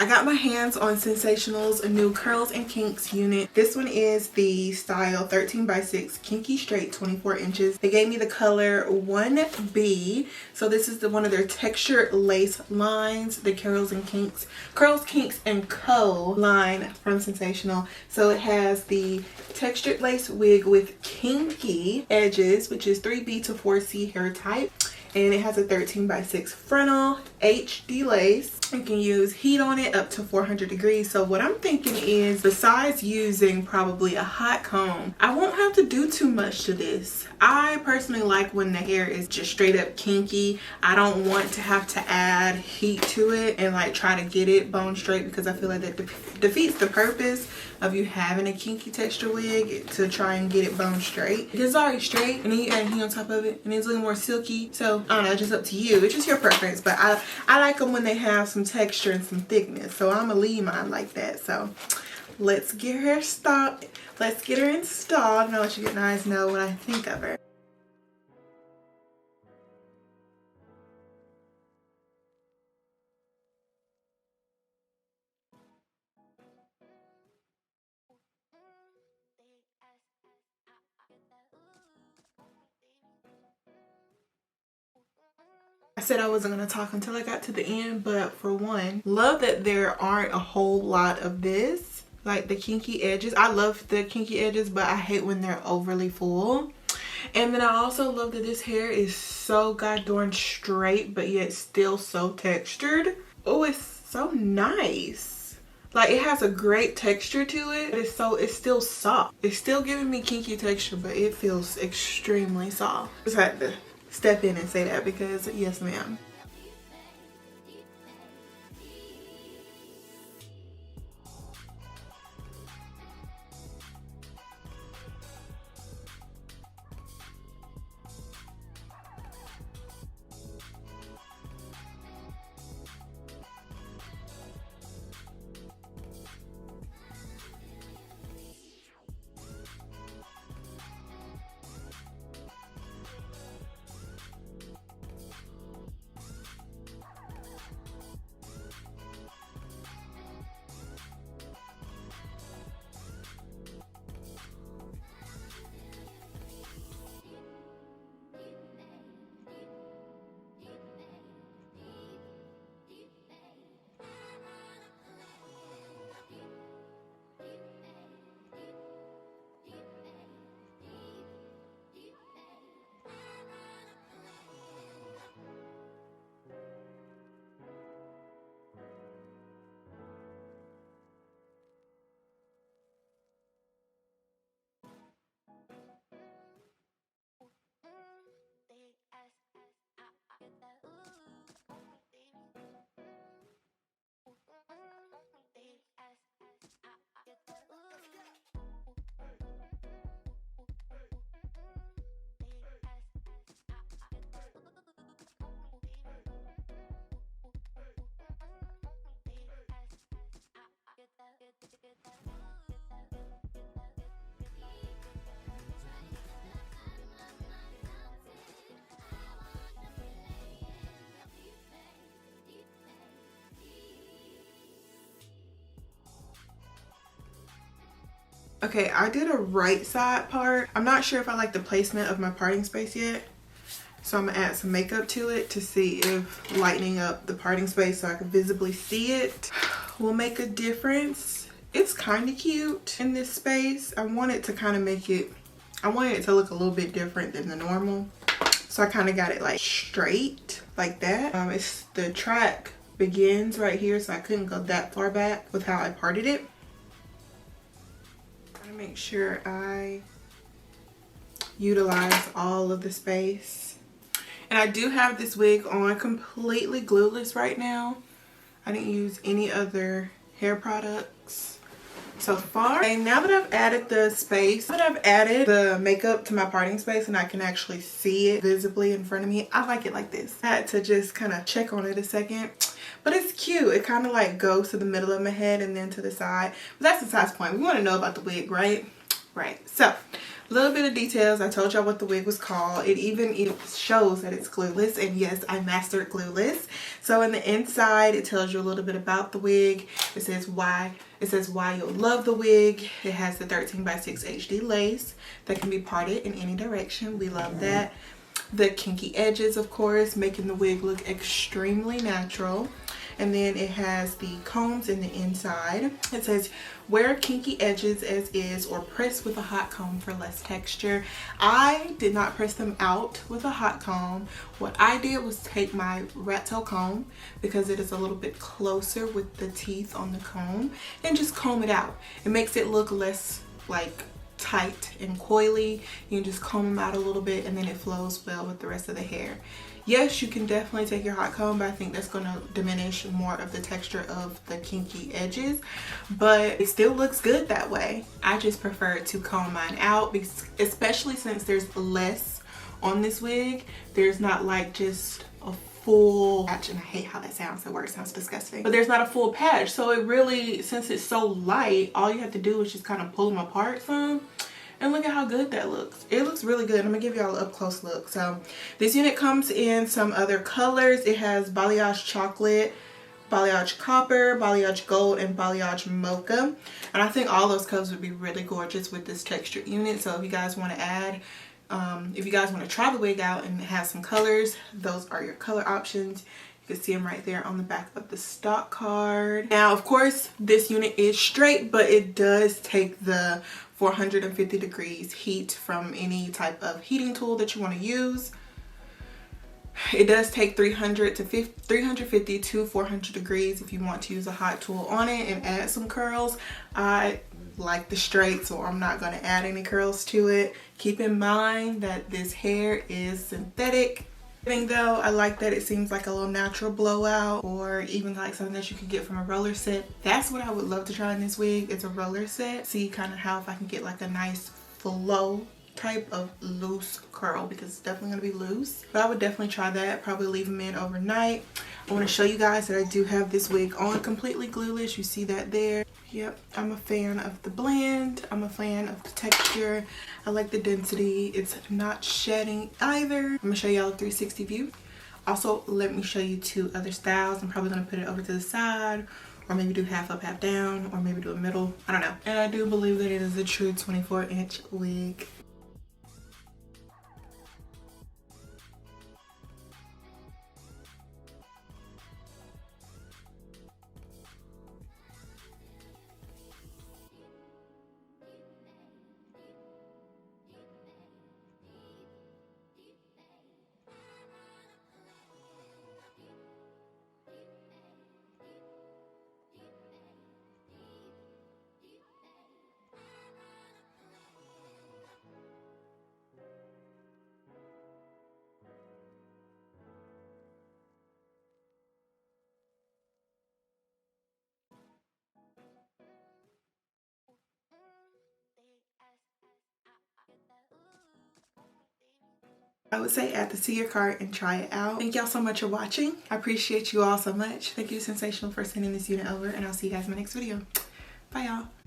I got my hands on Sensational's new Curls and Kinks unit. This one is the style 13x6 Kinky Straight 24 inches. They gave me the color 1B. So this is one of their textured lace lines, the Curls, Kinks and Co line from Sensational. So it has the textured lace wig with kinky edges, which is 3B to 4C hair type. And it has a 13x6 frontal HD lace. You can use heat on it up to 400 degrees. So what I'm thinking is, besides using probably a hot comb, I won't have to do too much to this. I personally like when the hair is just straight up kinky. I don't want to have to add heat to it and like try to get it bone straight, because I feel like that defeats the purpose of you having a kinky texture wig, to try and get it bone straight. Because it's already straight and then you add heat on top of it and it's looking more silky. So I don't know, it's just up to you. It's just your preference, but I like them when they have some texture and some thickness. So I'm gonna leave mine like that. So let's get her installed. Let's get her installed and I'll let you guys know what I think of her. I said I wasn't going to talk until I got to the end, but for one, love that there aren't a whole lot of this, like the kinky edges. I love the kinky edges, but I hate when they're overly full. And then I also love that this hair is so goddamn straight, but yet still so textured. Oh, it's so nice. Like, it has a great texture to it. It's still soft. It's still giving me kinky texture, but it feels extremely soft. Just had to step in and say that because yes ma'am. Okay, I did a right side part. I'm not sure if I like the placement of my parting space yet. So I'm gonna add some makeup to it to see if lightening up the parting space so I can visibly see it will make a difference. It's kind of cute in this space. I want it to kind of make it, I wanted it to look a little bit different than the normal. So I kind of got it like straight like that. It's the track begins right here, so I couldn't go that far back with how I parted it. Make sure I utilize all of the space. And I do have this wig on completely glueless right now. I didn't use any other hair products so far. And now that I've added the space, now that I've added the makeup to my parting space and I can actually see it visibly in front of me, I like it like this. I had to just kind of check on it a second. But it's cute. It kind of like goes to the middle of my head and then to the side. But that's besides the point. We want to know about the wig, right? Right. So A little bit of details. I told y'all what the wig was called. It shows that it's glueless, and yes, I mastered glueless. So in the inside, it tells you a little bit about the wig. It says why you'll love the wig. It has the 13x6 HD lace that can be parted in any direction. We love that. The kinky edges, of course, making the wig look extremely natural. And then it has the combs in the inside. It says wear kinky edges as is or press with a hot comb for less texture. I did not press them out with a hot comb. What I did was take my rat tail comb, because it is a little bit closer with the teeth on the comb, and just comb it out. It makes it look less like tight and coily. You can just comb them out a little bit, and then it flows well with the rest of the hair. Yes, you can definitely take your hot comb, but I think that's going to diminish more of the texture of the kinky edges, but it still looks good that way. I just prefer to comb mine out, because especially since there's less on this wig. There's not like just a full patch, and I hate how that sounds. That word sounds disgusting, but there's not a full patch. So it really, since it's so light, all you have to do is just kind of pull them apart some. And look at how good that looks. It looks really good. I'm gonna give y'all an up close look. So this unit comes in some other colors. It has balayage chocolate, balayage copper, balayage gold, and balayage mocha. And I think all those colors would be really gorgeous with this textured unit. So if you guys want to add, if you guys want to try the wig out and have some colors, those are your color options. You can see them right there on the back of the stock card. Now, of course, this unit is straight, but it does take the 450 degrees heat from any type of heating tool that you want to use. It does take 350 to 400 degrees if you want to use a hot tool on it and add some curls. I like the straight, so I'm not going to add any curls to it. Keep in mind that this hair is synthetic. Though I like that it seems like a little natural blowout, or even like something that you could get from a roller set. That's what I would love to try in this wig, is a roller set. See kind of how if I can get like a nice flow type of loose curl, because it's definitely going to be loose. But I would definitely try that, probably leave them in overnight. I want to show you guys that I do have this wig on completely glueless. You see that there. Yep, I'm a fan of the blend. I'm a fan of the texture. I like the density. It's not shedding either. I'm gonna show y'all a 360 view. Also, let me show you two other styles. I'm probably gonna put it over to the side, or maybe do half up, half down, or maybe do a middle. I don't know. And I do believe that it is a true 24-inch wig. I would say add this to your cart and try it out. Thank y'all so much for watching. I appreciate you all so much. Thank you, Sensational, for sending this unit over, and I'll see you guys in my next video. Bye, y'all.